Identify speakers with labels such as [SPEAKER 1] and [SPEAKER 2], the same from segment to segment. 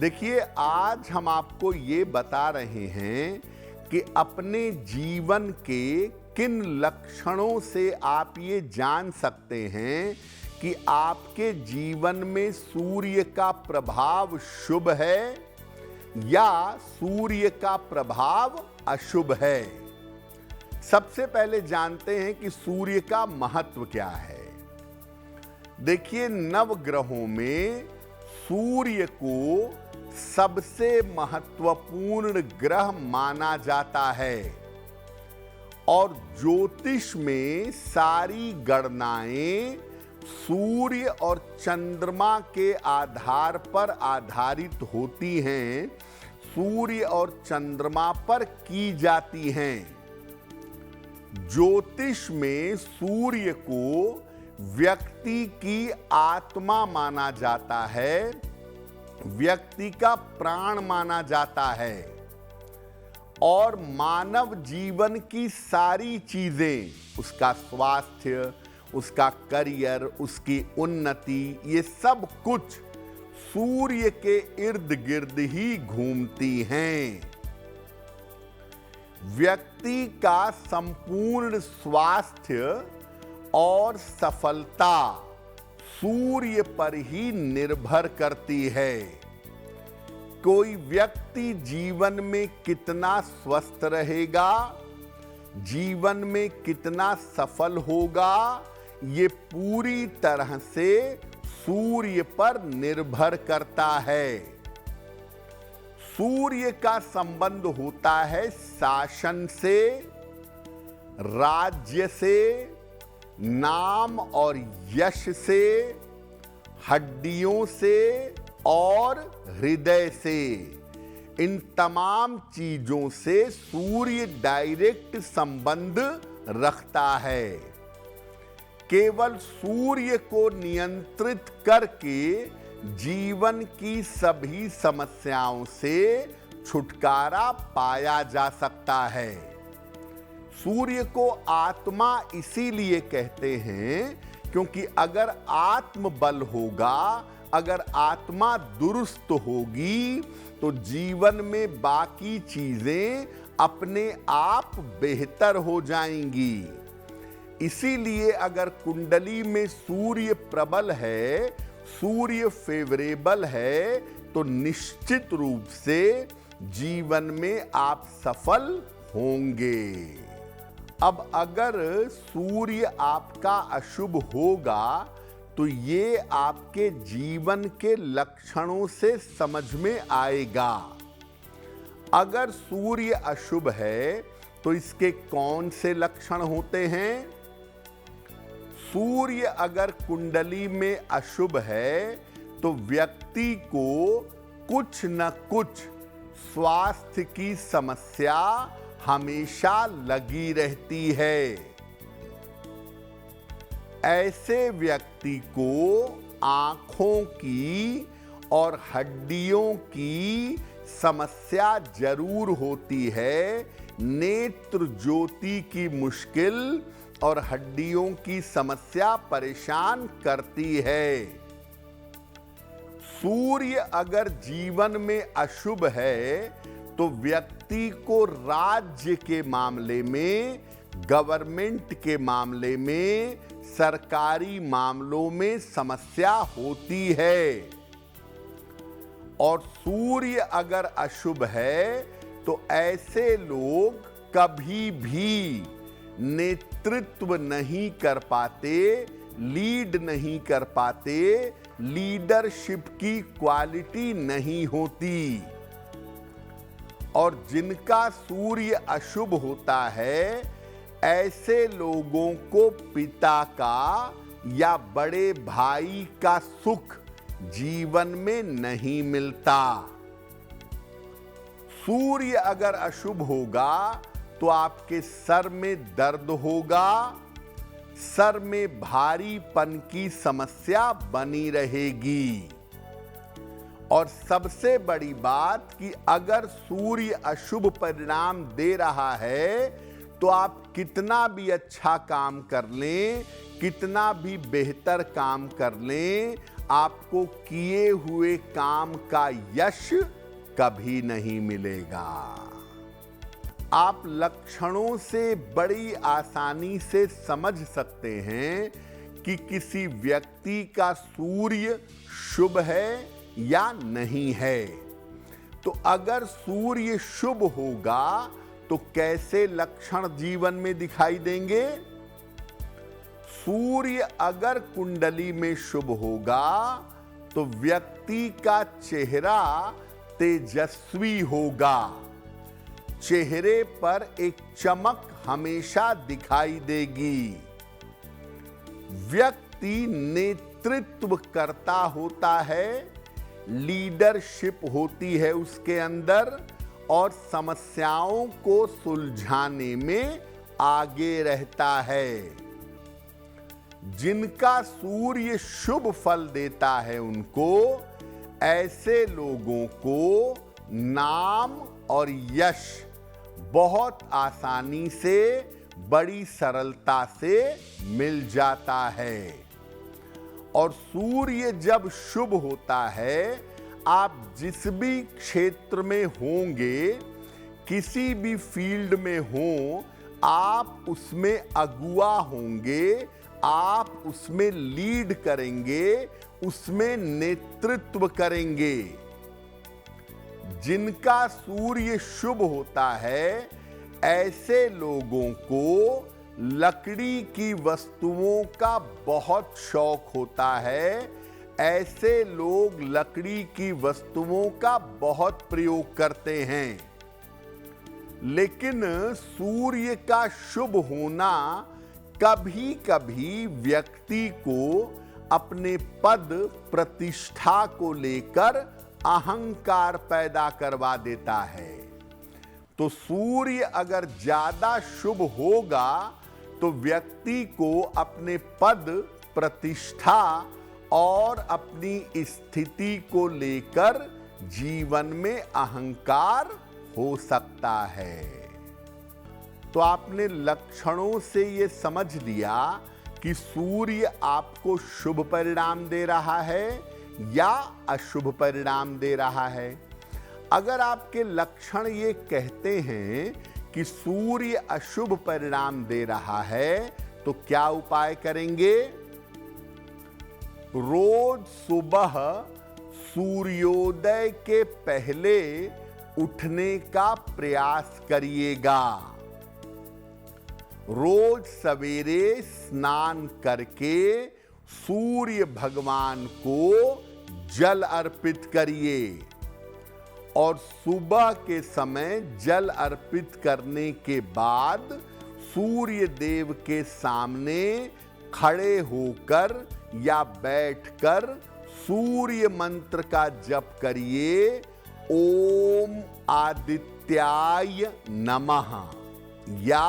[SPEAKER 1] देखिए, आज हम आपको ये बता रहे हैं कि अपने जीवन के किन लक्षणों से आप ये जान सकते हैं कि आपके जीवन में सूर्य का प्रभाव शुभ है या सूर्य का प्रभाव अशुभ है। सबसे पहले जानते हैं कि सूर्य का महत्व क्या है। देखिए, नवग्रहों में सूर्य को सबसे महत्वपूर्ण ग्रह माना जाता है और ज्योतिष में सारी गणनाएं सूर्य और चंद्रमा के आधार पर आधारित होती हैं, सूर्य और चंद्रमा पर की जाती हैं। ज्योतिष में सूर्य को व्यक्ति की आत्मा माना जाता है, व्यक्ति का प्राण माना जाता है और मानव जीवन की सारी चीजें, उसका स्वास्थ्य, उसका करियर, उसकी उन्नति, ये सब कुछ सूर्य के इर्द गिर्द ही घूमती हैं। व्यक्ति का संपूर्ण स्वास्थ्य और सफलता सूर्य पर ही निर्भर करती है। कोई व्यक्ति जीवन में कितना स्वस्थ रहेगा, जीवन में कितना सफल होगा, ये पूरी तरह से सूर्य पर निर्भर करता है। सूर्य का संबंध होता है शासन से, राज्य से, नाम और यश से, हड्डियों से और हृदय से। इन तमाम चीजों से सूर्य डायरेक्ट संबंध रखता है। केवल सूर्य को नियंत्रित करके जीवन की सभी समस्याओं से छुटकारा पाया जा सकता है। सूर्य को आत्मा इसीलिए कहते हैं क्योंकि अगर आत्म बल होगा, अगर आत्मा दुरुस्त होगी तो जीवन में बाकी चीजें अपने आप बेहतर हो जाएंगी। इसीलिए अगर कुंडली में सूर्य प्रबल है, सूर्य फेवरेबल है, तो निश्चित रूप से जीवन में आप सफल होंगे। अब अगर सूर्य आपका अशुभ होगा तो ये आपके जीवन के लक्षणों से समझ में आएगा। अगर सूर्य अशुभ है तो इसके कौन से लक्षण होते हैं? सूर्य अगर कुंडली में अशुभ है तो व्यक्ति को कुछ न कुछ स्वास्थ्य की समस्या हमेशा लगी रहती है। ऐसे व्यक्ति को आंखों की और हड्डियों की समस्या जरूर होती है। नेत्र ज्योति की मुश्किल और हड्डियों की समस्या परेशान करती है। सूर्य अगर जीवन में अशुभ है तो व्यक्ति को राज्य के मामले में, गवर्नमेंट के मामले में, सरकारी मामलों में समस्या होती है। और सूर्य अगर अशुभ है तो ऐसे लोग कभी भी नेतृत्व नहीं कर पाते, लीड नहीं कर पाते, लीडरशिप की क्वालिटी नहीं होती। और जिनका सूर्य अशुभ होता है, ऐसे लोगों को पिता का या बड़े भाई का सुख जीवन में नहीं मिलता। सूर्य अगर अशुभ होगा तो आपके सर में दर्द होगा, सर में भारीपन की समस्या बनी रहेगी। और सबसे बड़ी बात कि अगर सूर्य अशुभ परिणाम दे रहा है तो आप कितना भी अच्छा काम कर लें, कितना भी बेहतर काम कर लें, आपको किए हुए काम का यश कभी नहीं मिलेगा। आप लक्षणों से बड़ी आसानी से समझ सकते हैं कि किसी व्यक्ति का सूर्य शुभ है या नहीं है। तो अगर सूर्य शुभ होगा तो कैसे लक्षण जीवन में दिखाई देंगे? सूर्य अगर कुंडली में शुभ होगा तो व्यक्ति का चेहरा तेजस्वी होगा। चेहरे पर एक चमक हमेशा दिखाई देगी। व्यक्ति नेतृत्व करता होता है, लीडरशिप होती है उसके अंदर और समस्याओं को सुलझाने में आगे रहता है। जिनका सूर्य शुभ फल देता है उनको, ऐसे लोगों को नाम और यश बहुत आसानी से, बड़ी सरलता से मिल जाता है। और सूर्य जब शुभ होता है, आप जिस भी क्षेत्र में होंगे, किसी भी फील्ड में हो, आप उसमें अगुवा होंगे, आप उसमें लीड करेंगे, उसमें नेतृत्व करेंगे। जिनका सूर्य शुभ होता है, ऐसे लोगों को लकड़ी की वस्तुओं का बहुत शौक होता है। ऐसे लोग लकड़ी की वस्तुओं का बहुत प्रयोग करते हैं। लेकिन सूर्य का शुभ होना कभी कभी व्यक्ति को अपने पद प्रतिष्ठा को लेकर अहंकार पैदा करवा देता है। तो सूर्य अगर ज्यादा शुभ होगा तो व्यक्ति को अपने पद प्रतिष्ठा और अपनी स्थिति को लेकर जीवन में अहंकार हो सकता है। तो आपने लक्षणों से ये समझ लिया कि सूर्य आपको शुभ परिणाम दे रहा है या अशुभ परिणाम दे रहा है। अगर आपके लक्षण ये कहते हैं कि सूर्य अशुभ परिणाम दे रहा है तो क्या उपाय करेंगे? रोज सुबह सूर्योदय के पहले उठने का प्रयास करिएगा। रोज सवेरे स्नान करके सूर्य भगवान को जल अर्पित करिए और सुबह के समय जल अर्पित करने के बाद सूर्य देव के सामने खड़े होकर या बैठकर सूर्य मंत्र का जप करिए। ओम आदित्याय नमः या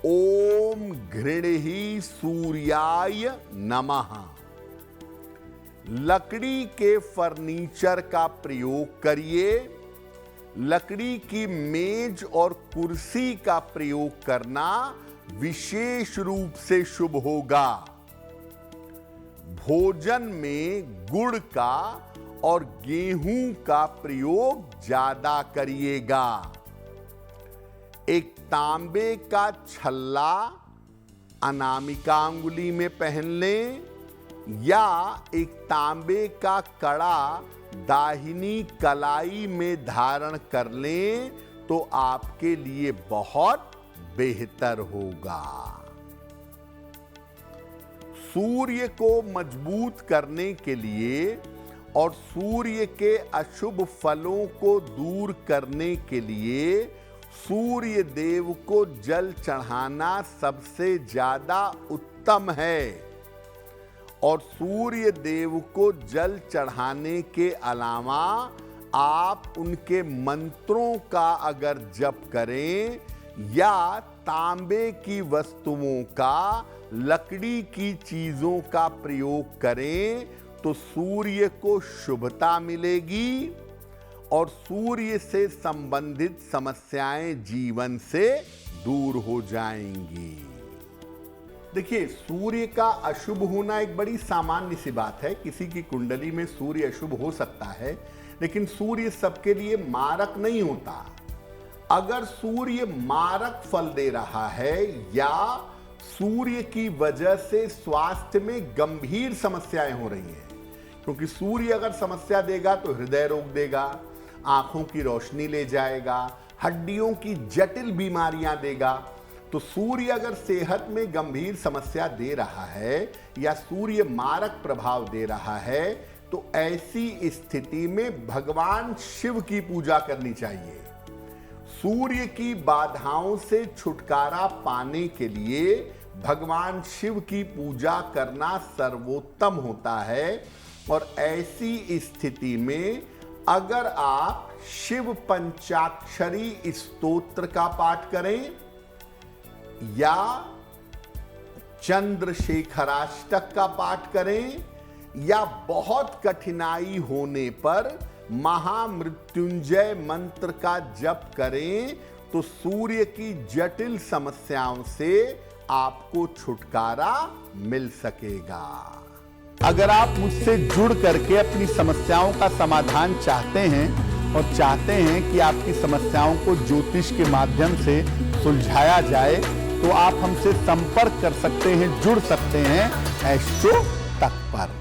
[SPEAKER 1] ओम घृणहि सूर्याय नमः। लकड़ी के फर्नीचर का प्रयोग करिए। लकड़ी की मेज और कुर्सी का प्रयोग करना विशेष रूप से शुभ होगा। भोजन में गुड़ का और गेहूं का प्रयोग ज्यादा करिएगा। एक तांबे का छल्ला अनामिका अंगुली में पहन लें या एक तांबे का कड़ा दाहिनी कलाई में धारण कर लें तो आपके लिए बहुत बेहतर होगा। सूर्य को मजबूत करने के लिए और सूर्य के अशुभ फलों को दूर करने के लिए सूर्य देव को जल चढ़ाना सबसे ज्यादा उत्तम है। और सूर्य देव को जल चढ़ाने के अलावा आप उनके मंत्रों का अगर जप करें या तांबे की वस्तुओं का, लकड़ी की चीजों का प्रयोग करें तो सूर्य को शुभता मिलेगी और सूर्य से संबंधित समस्याएं जीवन से दूर हो जाएंगी। देखिए, सूर्य का अशुभ होना एक बड़ी सामान्य सी बात है। किसी की कुंडली में सूर्य अशुभ हो सकता है, लेकिन सूर्य सबके लिए मारक नहीं होता। अगर सूर्य मारक फल दे रहा है या सूर्य की वजह से स्वास्थ्य में गंभीर समस्याएं हो रही हैं, क्योंकि सूर्य अगर समस्या देगा तो हृदय रोग देगा, आंखों की रोशनी ले जाएगा, हड्डियों की जटिल बीमारियां देगा। तो सूर्य अगर सेहत में गंभीर समस्या दे रहा है या सूर्य मारक प्रभाव दे रहा है, तो ऐसी स्थिति में भगवान शिव की पूजा करनी चाहिए। सूर्य की बाधाओं से छुटकारा पाने के लिए भगवान शिव की पूजा करना सर्वोत्तम होता है। और ऐसी स्थिति में अगर आप शिव पंचाक्षरी स्तोत्र का पाठ करें या चंद्रशेखराष्टक का पाठ करें या बहुत कठिनाई होने पर महामृत्युंजय मंत्र का जप करें, तो सूर्य की जटिल समस्याओं से आपको छुटकारा मिल सकेगा। अगर आप मुझसे जुड़ करके अपनी समस्याओं का समाधान चाहते हैं और चाहते हैं कि आपकी समस्याओं को ज्योतिष के माध्यम से सुलझाया जाए, तो आप हमसे संपर्क कर सकते हैं, जुड़ सकते हैं एस्ट्रो तक पर।